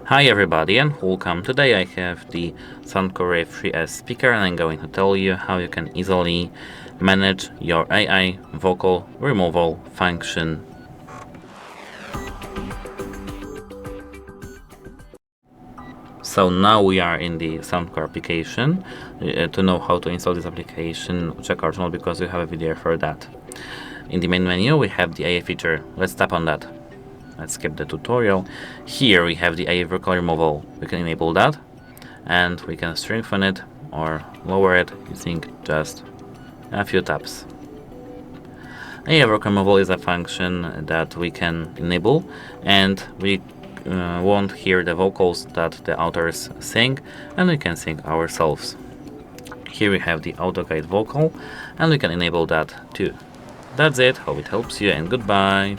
Hi everybody and welcome. Today I have the SOUNDCORE Rave 3S speaker and I'm going to tell you how you can easily manage your AI vocal removal function. So now we are in the SOUNDCORE application. To know how to install this application, check our channel because we have a video for that. In the main menu we have the AI feature. Let's tap on that. Let's skip the tutorial. Here we have the AI vocal removal. We can enable that and we can strengthen it or lower it using just a few taps. AI vocal removal is a function that we can enable and we won't hear the vocals that the authors sing and we can sing ourselves. Here we have the AutoKate vocal and we can enable that too. That's it, hope it helps you and goodbye.